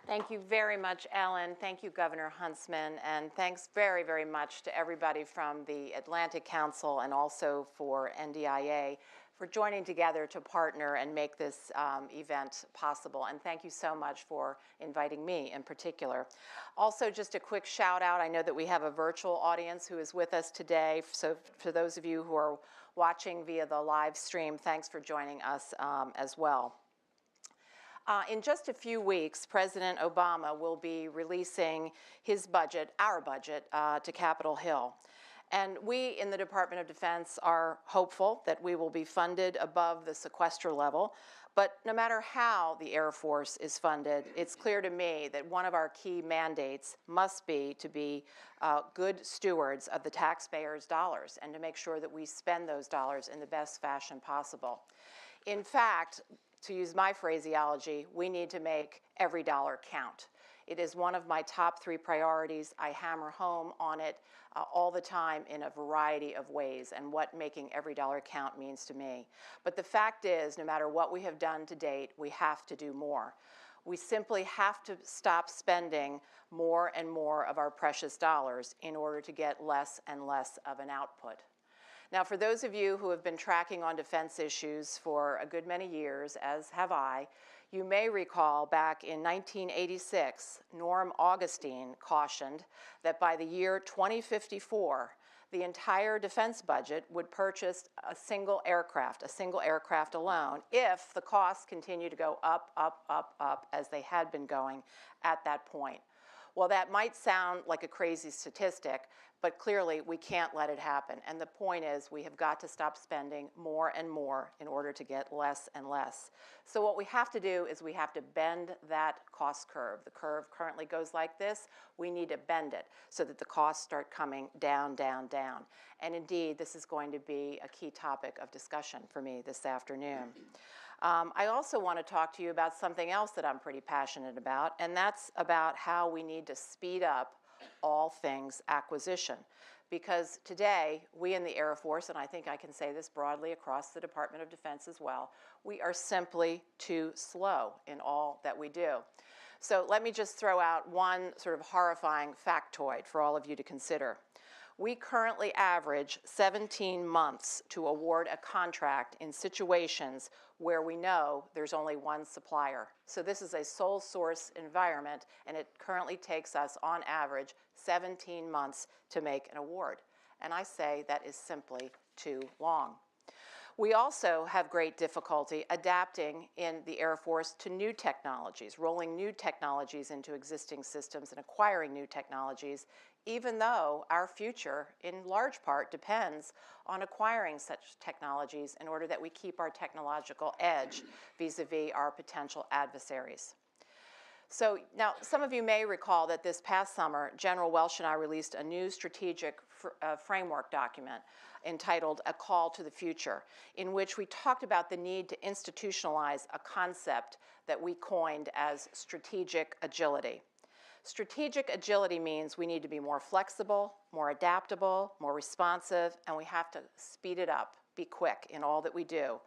Thank you very much, Ellen. Thank you, Governor Huntsman, and thanks very, very much to everybody from the Atlantic Council and also for NDIA for joining together to partner and make this event possible. And thank you so much for inviting me in particular. Also, just a quick shout out. I know that we have a virtual audience who is with us today. So for those of you who are watching via the live stream, thanks for joining us as well. In just a few weeks, President Obama will be releasing his budget, our budget, to Capitol Hill. And we in the Department of Defense are hopeful that we will be funded above the sequester level. But no matter how the Air Force is funded, it's clear to me that one of our key mandates must be to be good stewards of the taxpayers' dollars and to make sure that we spend those dollars in the best fashion possible. In fact, to use my phraseology, we need to make every dollar count. It is one of my top 3 priorities. I hammer home on it all the time in a variety of ways and what making every dollar count means to me. But the fact is, no matter what we have done to date, we have to do more. We simply have to stop spending more and more of our precious dollars in order to get less and less of an output. Now, for those of you who have been tracking on defense issues for a good many years, as have I, you may recall back in 1986, Norm Augustine cautioned that by the year 2054, the entire defense budget would purchase a single aircraft alone, if the costs continue to go up, up, up, up, as they had been going at that point. Well, that might sound like a crazy statistic, but clearly we can't let it happen. And the point is, we have got to stop spending more and more in order to get less and less. So what we have to do is we have to bend that cost curve. The curve currently goes like this. We need to bend it so that the costs start coming down, down, down. And indeed, this is going to be a key topic of discussion for me this afternoon. I also want to talk to you about something else that I'm pretty passionate about, and that's about how we need to speed up all things acquisition. Because today, we in the Air Force, and I think I can say this broadly across the Department of Defense as well, we are simply too slow in all that we do. So let me just throw out one sort of horrifying factoid for all of you to consider. We currently average 17 months to award a contract in situations where we know there's only one supplier. So this is a sole source environment, and it currently takes us, on average, 17 months to make an award. And I say that is simply too long. We also have great difficulty adapting in the Air Force to new technologies, rolling new technologies into existing systems and acquiring new technologies, even though our future, in large part, depends on acquiring such technologies in order that we keep our technological edge vis-a-vis our potential adversaries. So now, some of you may recall that this past summer, General Welsh and I released a new strategic framework document entitled A Call to the Future, in which we talked about the need to institutionalize a concept that we coined as strategic agility. Strategic agility means we need to be more flexible, more adaptable, more responsive, and we have to speed it up, be quick in all that we do.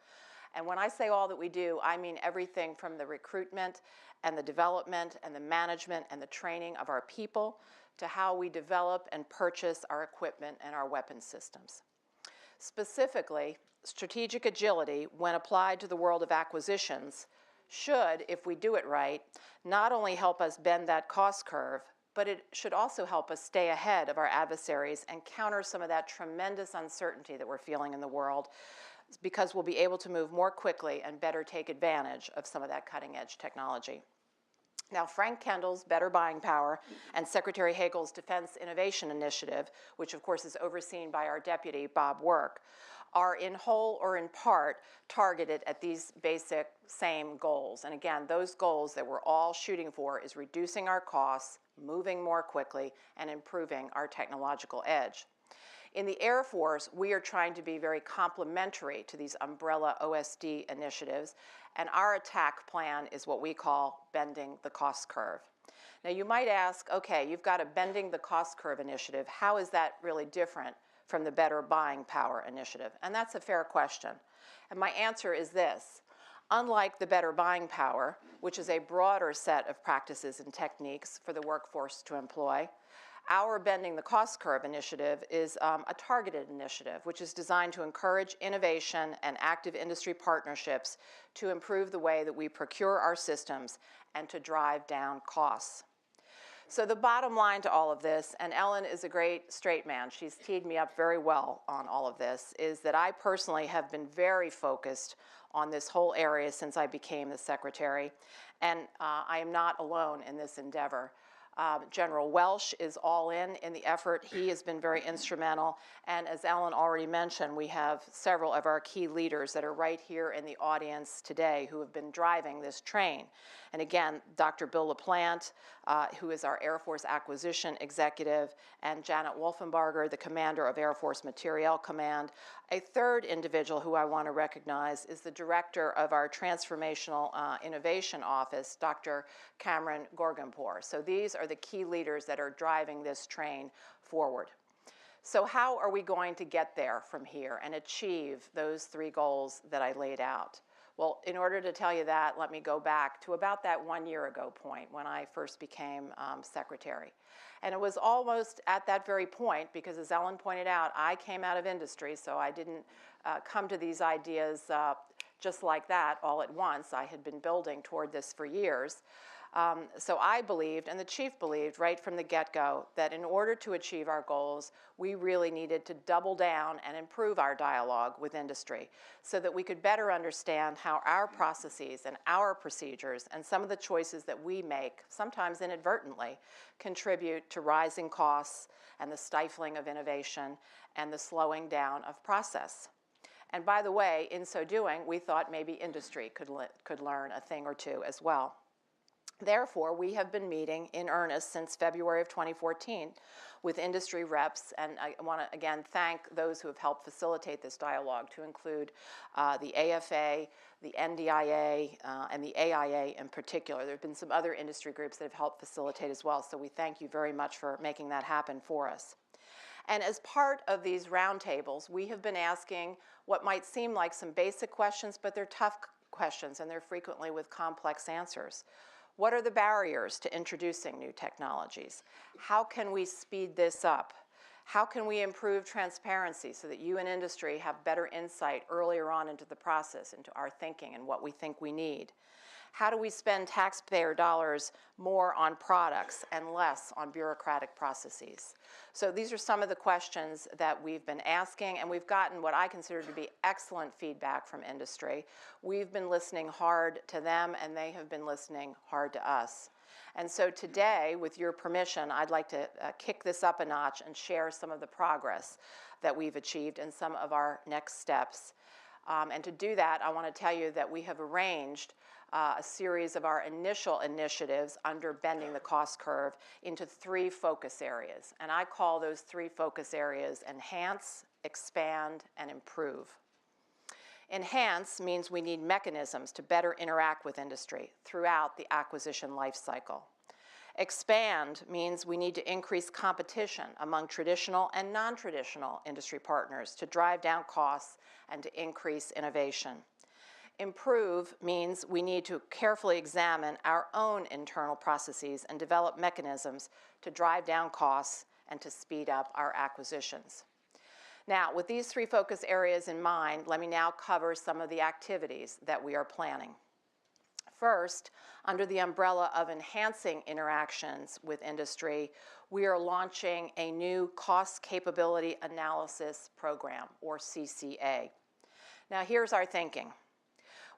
And when I say all that we do, I mean everything from the recruitment and the development and the management and the training of our people to how we develop and purchase our equipment and our weapon systems. Specifically, strategic agility, when applied to the world of acquisitions, should, if we do it right, not only help us bend that cost curve, but it should also help us stay ahead of our adversaries and counter some of that tremendous uncertainty that we're feeling in the world, because we'll be able to move more quickly and better take advantage of some of that cutting-edge technology. Now, Frank Kendall's Better Buying Power and Secretary Hagel's Defense Innovation Initiative, which of course is overseen by our deputy, Bob Work, are in whole or in part targeted at these basic same goals. And again, those goals that we're all shooting for is reducing our costs, moving more quickly, and improving our technological edge. In the Air Force, we are trying to be very complementary to these umbrella OSD initiatives, and our attack plan is what we call bending the cost curve. Now, you might ask, okay, you've got a bending the cost curve initiative. How is that really different from the Better Buying Power initiative? And that's a fair question. And my answer is this. Unlike the better buying power, which is a broader set of practices and techniques for the workforce to employ, our Bending the Cost Curve initiative is a targeted initiative, which is designed to encourage innovation and active industry partnerships to improve the way that we procure our systems and to drive down costs. So the bottom line to all of this, and Ellen is a great straight man, she's teed me up very well on all of this, is that I personally have been very focused on this whole area since I became the secretary, and I am not alone in this endeavor. General Welsh is all in the effort. He has been very instrumental. And as Ellen already mentioned, we have several of our key leaders that are right here in the audience today who have been driving this train. And again, Dr. Bill LaPlante, who is our Air Force Acquisition Executive, and Janet Wolfenbarger, the Commander of Air Force Materiel Command. A third individual who I want to recognize is the Director of our Transformational Innovation Office, Dr. Cameron Gorgonpour. So these are the key leaders that are driving this train forward. So how are we going to get there from here and achieve those three goals that I laid out? Well, in order to tell you that, let me go back to about that 1 year ago point when I first became secretary. And it was almost at that very point, because as Ellen pointed out, I came out of industry, so I didn't come to these ideas just like that all at once. I had been building toward this for years. So I believed, and the chief believed right from the get-go, that in order to achieve our goals, we really needed to double down and improve our dialogue with industry so that we could better understand how our processes and our procedures and some of the choices that we make, sometimes inadvertently, contribute to rising costs and the stifling of innovation and the slowing down of process. And by the way, in so doing, we thought maybe industry could learn a thing or two as well. Therefore, we have been meeting in earnest since February of 2014 with industry reps, and I want to again thank those who have helped facilitate this dialogue, to include the AFA, the NDIA, and the AIA in particular. There have been some other industry groups that have helped facilitate as well, so we thank you very much for making that happen for us. And as part of these roundtables, we have been asking what might seem like some basic questions, but they're tough questions, and they're frequently with complex answers. What are the barriers to introducing new technologies? How can we speed this up? How can we improve transparency so that you in industry have better insight earlier on into the process, into our thinking and what we think we need? How do we spend taxpayer dollars more on products and less on bureaucratic processes? So these are some of the questions that we've been asking, and we've gotten what I consider to be excellent feedback from industry. We've been listening hard to them, and they have been listening hard to us. And so today, with your permission, I'd like to kick this up a notch and share some of the progress that we've achieved and some of our next steps. And to do that, I want to tell you that we have arranged a series of our initial initiatives under Bending the Cost Curve into three focus areas. And I call those three focus areas Enhance, Expand, and Improve. Enhance means we need mechanisms to better interact with industry throughout the acquisition life cycle. Expand means we need to increase competition among traditional and non-traditional industry partners to drive down costs and to increase innovation. Improve means we need to carefully examine our own internal processes and develop mechanisms to drive down costs and to speed up our acquisitions. Now, with these three focus areas in mind, let me now cover some of the activities that we are planning. First, under the umbrella of enhancing interactions with industry, we are launching a new Cost Capability Analysis Program, or CCA. Now, here's our thinking.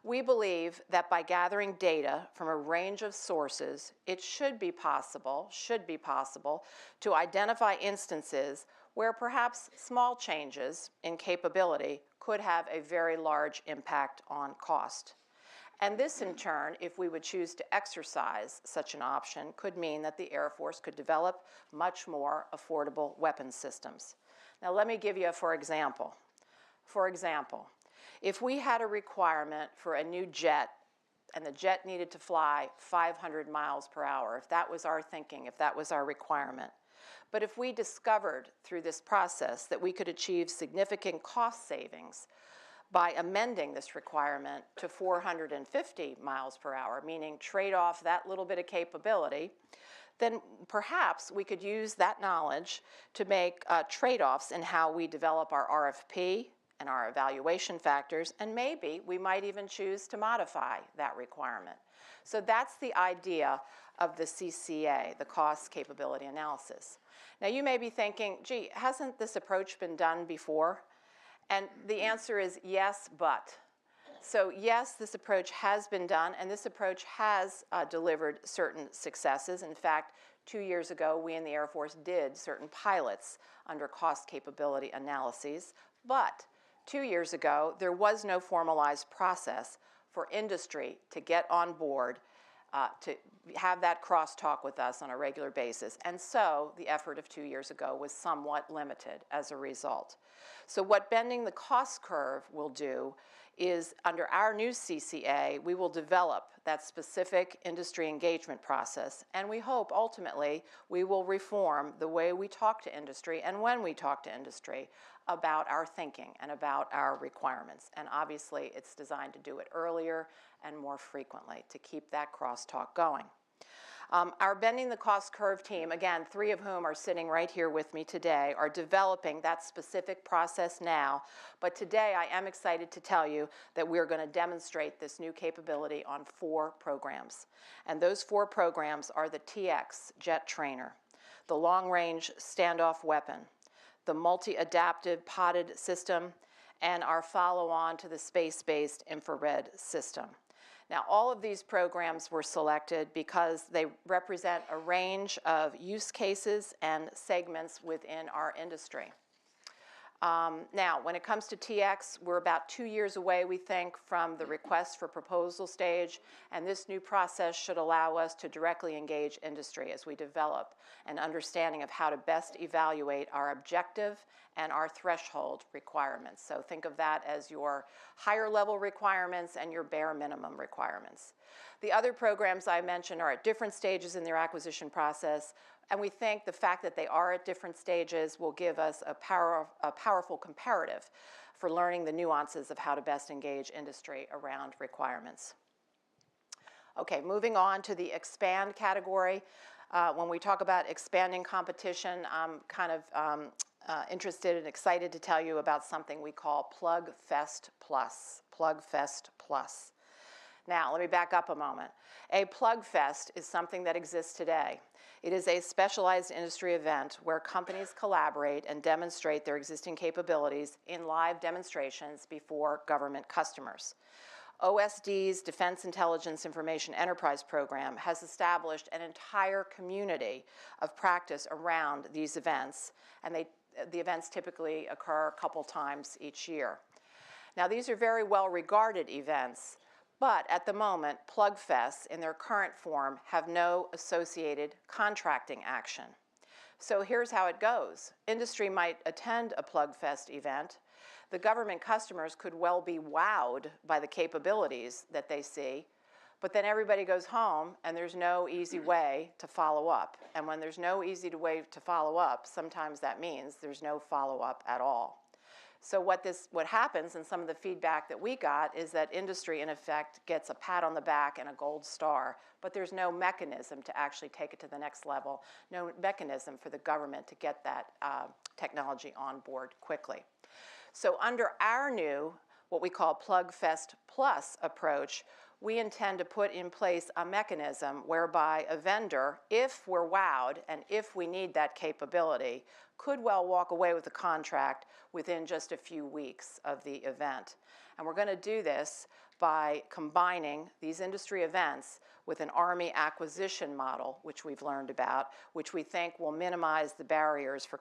We believe that by gathering data from a range of sources, it should be possible to identify instances where perhaps small changes in capability could have a very large impact on cost. And this, in turn, if we would choose to exercise such an option, could mean that the Air Force could develop much more affordable weapons systems. Now, let me give you a for example. For example, if we had a requirement for a new jet and the jet needed to fly 500 miles per hour, if that was our thinking, if that was our requirement, but if we discovered through this process that we could achieve significant cost savings by amending this requirement to 450 miles per hour, meaning trade off that little bit of capability, then perhaps we could use that knowledge to make trade-offs in how we develop our RFP and our evaluation factors, and maybe we might even choose to modify that requirement. So that's the idea of the CCA, the Cost Capability Analysis. Now you may be thinking, gee, hasn't this approach been done before? And the answer is yes, but. So yes, this approach has been done, and this approach has delivered certain successes. In fact, 2 years ago, we in the Air Force did certain pilots under cost capability analyses. But 2 years ago, there was no formalized process for industry to get on board, to have that crosstalk with us on a regular basis. And so the effort of 2 years ago was somewhat limited as a result. So what bending the cost curve will do is, under our new CCA, we will develop that specific industry engagement process, and we hope ultimately we will reform the way we talk to industry and when we talk to industry about our thinking and about our requirements. And obviously it's designed to do it earlier and more frequently to keep that crosstalk going. Our Bending the Cost Curve team, again, 3 of whom are sitting right here with me today, are developing that specific process now. But today I am excited to tell you that we're going to demonstrate this new capability on 4 programs. And those 4 programs are the TX Jet Trainer, the Long Range Standoff Weapon, the Multi-Adaptive Potted System, and our follow-on to the Space-Based Infrared System. Now, all of these programs were selected because they represent a range of use cases and segments within our industry. Now, when it comes to TX, we're about 2 years away, we think, from the request for proposal stage, and this new process should allow us to directly engage industry as we develop an understanding of how to best evaluate our objective and our threshold requirements. So think of that as your higher level requirements and your bare minimum requirements. The other programs I mentioned are at different stages in their acquisition process, and we think the fact that they are at different stages will give us a powerful comparative for learning the nuances of how to best engage industry around requirements. Okay, moving on to the expand category. When we talk about expanding competition, I'm kind of interested and excited to tell you about something we call PlugFest Plus. PlugFest Plus. Now, let me back up a moment. A PlugFest is something that exists today. It is a specialized industry event where companies collaborate and demonstrate their existing capabilities in live demonstrations before government customers. OSD's Defense Intelligence Information Enterprise Program has established an entire community of practice around these events, and the events typically occur a couple times each year. Now, these are very well regarded events, but at the moment, PlugFests in their current form have no associated contracting action. So here's how it goes. Industry might attend a PlugFest event. The government customers could well be wowed by the capabilities that they see, but then everybody goes home and there's no easy way to follow up. And when there's no easy way to follow up, sometimes that means there's no follow-up at all. So what happens, and some of the feedback that we got, is that industry, in effect, gets a pat on the back and a gold star, but there's no mechanism to actually take it to the next level, no mechanism for the government to get that technology on board quickly. So under our new, what we call PlugFest Plus approach, we intend to put in place a mechanism whereby a vendor, if we're wowed and if we need that capability, could well walk away with a contract within just a few weeks of the event. And we're going to do this by combining these industry events with an Army acquisition model, which we've learned about, which we think will minimize the barriers for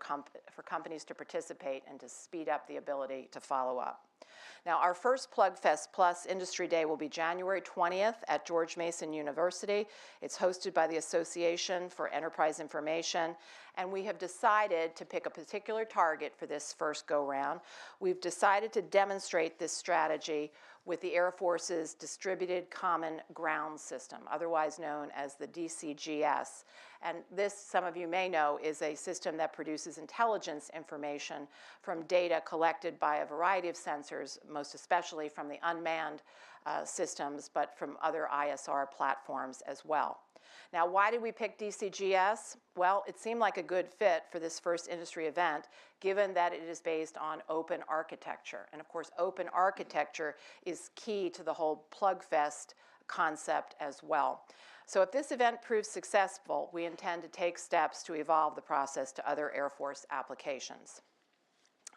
companies to participate and to speed up the ability to follow up. Now, our first PlugFest Plus Industry Day will be January 20th at George Mason University. It's hosted by the Association for Enterprise Information, and we have decided to pick a particular target for this first go-round. We've decided to demonstrate this strategy with the Air Force's Distributed Common Ground System, otherwise known as the DCGS. And this, some of you may know, is a system that produces intelligence information from data collected by a variety of sensors, most especially from the unmanned systems, but from other ISR platforms as well. Now, why did we pick DCGS? Well, it seemed like a good fit for this first industry event, given that it is based on open architecture. And of course, open architecture is key to the whole PlugFest concept as well. So if this event proves successful, we intend to take steps to evolve the process to other Air Force applications.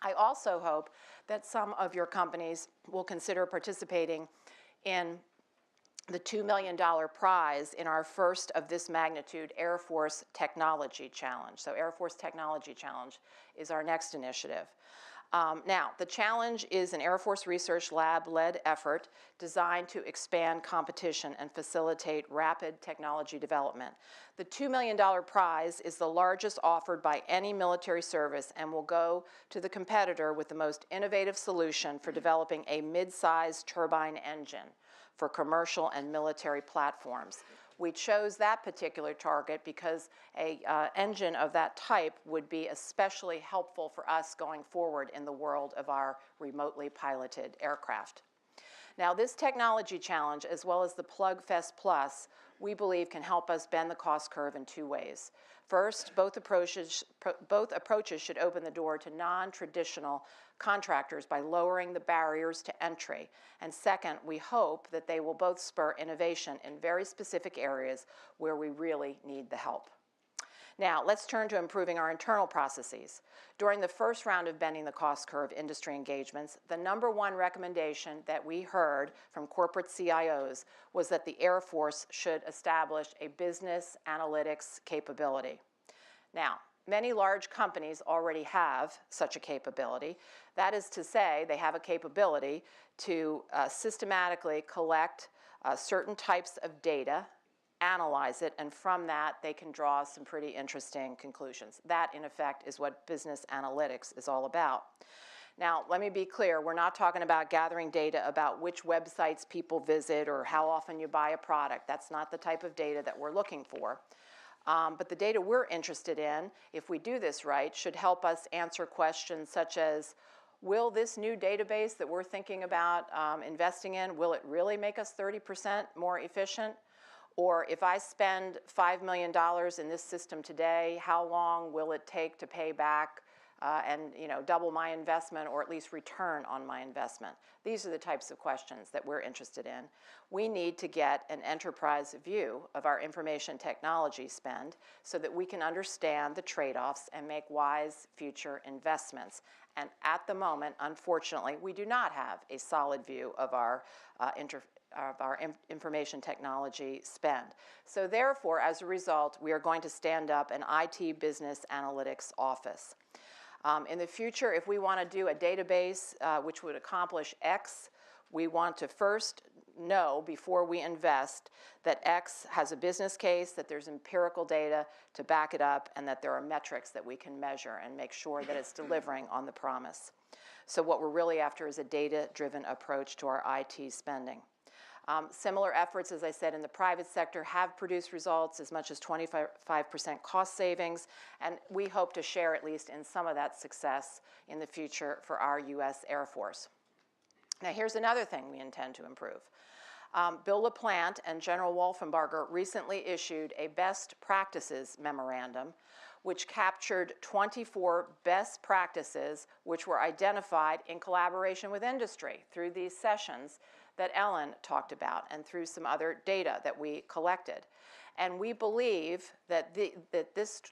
I also hope that some of your companies will consider participating in the $2 million prize in our first of this magnitude Air Force Technology Challenge. So Air Force Technology Challenge is our next initiative. Now, the challenge is an Air Force Research Lab-led effort designed to expand competition and facilitate rapid technology development. The $2 million prize is the largest offered by any military service and will go to the competitor with the most innovative solution for developing a mid-sized turbine engine for commercial and military platforms. We chose that particular target because an engine of that type would be especially helpful for us going forward in the world of our remotely piloted aircraft. Now, this technology challenge, as well as the PlugFest Plus, we believe can help us bend the cost curve in two ways. First, both approaches should open the door to non-traditional contractors by lowering the barriers to entry. And second, we hope that they will both spur innovation in very specific areas where we really need the help. Now, let's turn to improving our internal processes. During the first round of bending the cost curve industry engagements, the #1 recommendation that we heard from corporate CIOs was that the Air Force should establish a business analytics capability. Now, many large companies already have such a capability. That is to say, they have a capability to systematically collect certain types of data, analyze it, and from that they can draw some pretty interesting conclusions. That, in effect, is what business analytics is all about. Now, let me be clear, we're not talking about gathering data about which websites people visit or how often you buy a product. That's not the type of data that we're looking for. But the data we're interested in, if we do this right, should help us answer questions such as, will this new database that we're thinking about investing in, will it really make us 30% more efficient? Or if I spend $5 million in this system today, how long will it take to pay back and double my investment, or at least return on my investment? These are the types of questions that we're interested in. We need to get an enterprise view of our information technology spend so that we can understand the trade-offs and make wise future investments. And at the moment, unfortunately, we do not have a solid view of our information technology spend. So therefore, as a result, we are going to stand up an IT business analytics office. In the future, if we want to do a database which would accomplish X, we want to first know before we invest that X has a business case, that there's empirical data to back it up, and that there are metrics that we can measure and make sure that it's delivering on the promise. So what we're really after is a data-driven approach to our IT spending. Similar efforts, as I said, in the private sector have produced results as much as 25% cost savings, and we hope to share at least in some of that success in the future for our U.S. Air Force. Now, here's another thing we intend to improve. Bill LaPlante and General Wolfenbarger recently issued a best practices memorandum which captured 24 best practices which were identified in collaboration with industry through these sessions that Ellen talked about and through some other data that we collected. And we believe that this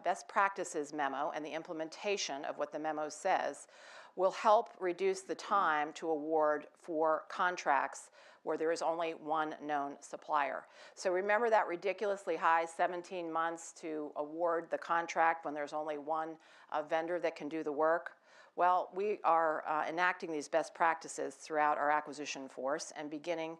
best practices memo and the implementation of what the memo says will help reduce the time to award for contracts where there is only one known supplier. So remember that ridiculously high 17 months to award the contract when there's only one vendor that can do the work? Well, we are enacting these best practices throughout our acquisition force and beginning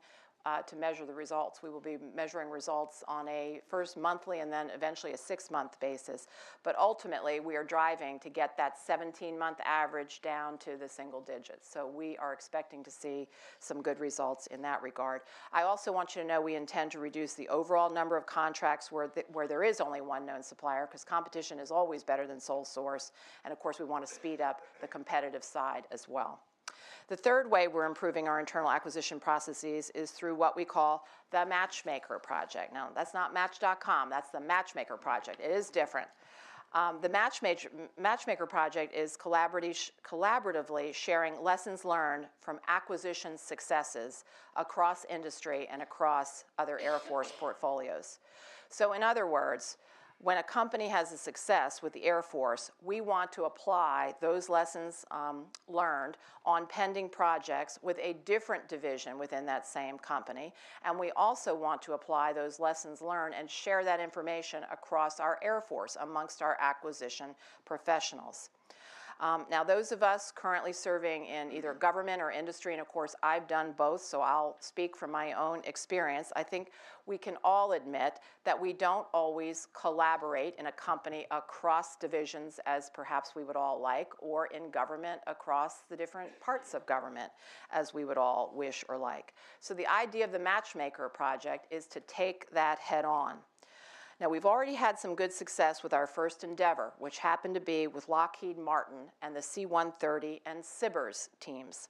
to measure the results. We will be measuring results on a first monthly and then eventually a 6-month basis. But ultimately, we are driving to get that 17-month average down to the single digits. So we are expecting to see some good results in that regard. I also want you to know we intend to reduce the overall number of contracts where there is only one known supplier, because competition is always better than sole source. And of course, we want to speed up the competitive side as well. The third way we're improving our internal acquisition processes is through what we call the Matchmaker Project. Now, that's not Match.com, that's the Matchmaker Project. It is different. The Matchmaker Project is collaboratively sharing lessons learned from acquisition successes across industry and across other Air Force portfolios. So in other words, when a company has a success with the Air Force, we want to apply those lessons learned on pending projects with a different division within that same company. And we also want to apply those lessons learned and share that information across our Air Force amongst our acquisition professionals. Now, those of us currently serving in either government or industry, and of course I've done both, so I'll speak from my own experience, I think we can all admit that we don't always collaborate in a company across divisions as perhaps we would all like, or in government across the different parts of government as we would all wish or like. So the idea of the Matchmaker Project is to take that head on. Now, we've already had some good success with our first endeavor, which happened to be with Lockheed Martin and the C-130 and SBIRS teams.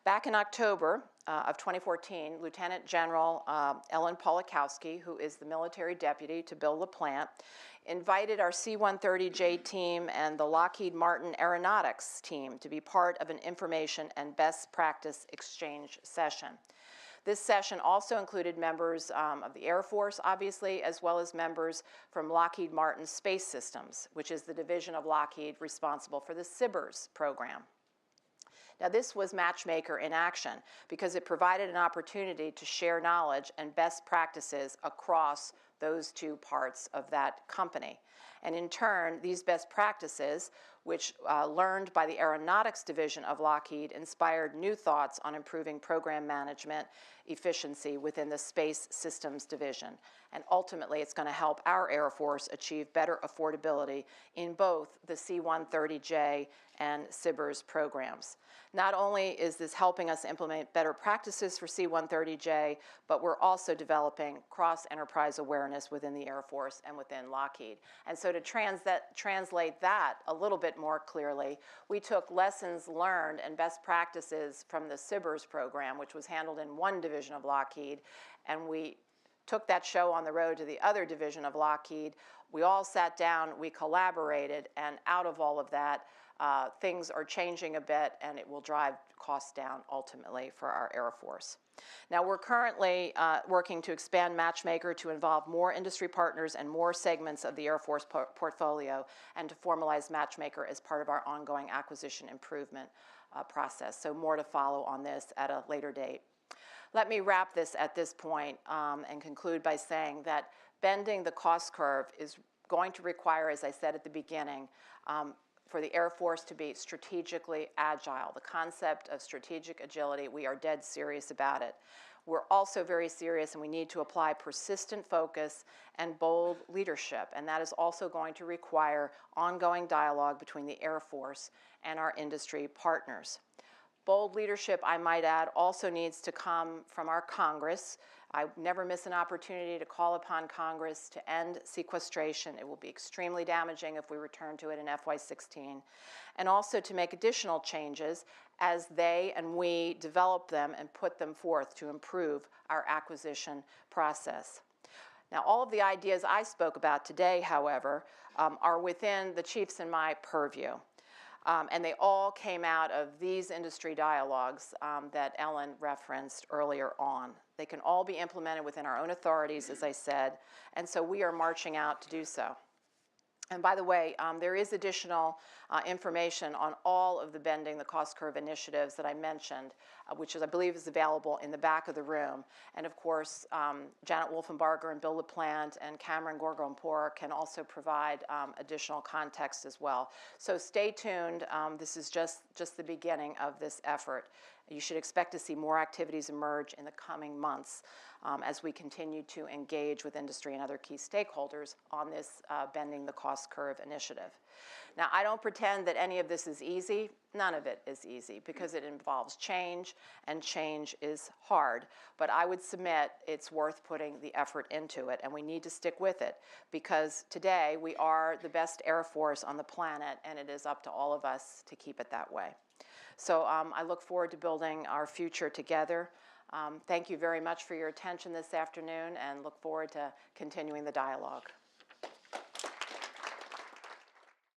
Back in October of 2014, Lieutenant General Ellen Polakowski, who is the military deputy to build the plant, invited our C-130J team and the Lockheed Martin Aeronautics team to be part of an information and best practice exchange session. This session also included members of the Air Force, obviously, as well as members from Lockheed Martin Space Systems, which is the division of Lockheed responsible for the SBIRS program. Now, this was Matchmaker in action because it provided an opportunity to share knowledge and best practices across those two parts of that company. And in turn, these best practices, which learned by the Aeronautics Division of Lockheed, inspired new thoughts on improving program management efficiency within the Space Systems Division. And ultimately, it's going to help our Air Force achieve better affordability in both the C-130J and SBIRS programs. Not only is this helping us implement better practices for C-130J, but we're also developing cross-enterprise awareness within the Air Force and within Lockheed. And so to translate that a little bit more clearly, we took lessons learned and best practices from the SBIRS program, which was handled in one division of Lockheed, and we took that show on the road to the other division of Lockheed. We all sat down, we collaborated, and out of all of that, things are changing a bit, and it will drive costs down ultimately for our Air Force. Now, we're currently working to expand Matchmaker to involve more industry partners and more segments of the Air Force portfolio, and to formalize Matchmaker as part of our ongoing acquisition improvement process. So more to follow on this at a later date. Let me wrap this at this point and conclude by saying that bending the cost curve is going to require, as I said at the beginning, for the Air Force to be strategically agile. The concept of strategic agility, we are dead serious about it. We're also very serious, and we need to apply persistent focus and bold leadership, and that is also going to require ongoing dialogue between the Air Force and our industry partners. Bold leadership, I might add, also needs to come from our Congress. I never miss an opportunity to call upon Congress to end sequestration. It will be extremely damaging if we return to it in FY16. And also to make additional changes as they and we develop them and put them forth to improve our acquisition process. Now, all of the ideas I spoke about today, however, are within the chief's and my purview. And they all came out of these industry dialogues that Ellen referenced earlier on. They can all be implemented within our own authorities, as I said, and so we are marching out to do so. And by the way, there is additional information on all of the Bending the Cost Curve initiatives that I mentioned, which I believe is available in the back of the room. And of course, Janet Wolfenbarger and Bill LaPlante and Cameron Gorgonpour can also provide additional context as well. So stay tuned. This is just the beginning of this effort. You should expect to see more activities emerge in the coming months as we continue to engage with industry and other key stakeholders on this Bending the Cost Curve initiative. Now, I don't pretend that any of this is easy. None of it is easy because it involves change, and change is hard. But I would submit it's worth putting the effort into it, and we need to stick with it because today we are the best Air Force on the planet, and it is up to all of us to keep it that way. So I look forward to building our future together. Thank you very much for your attention this afternoon, and look forward to continuing the dialogue.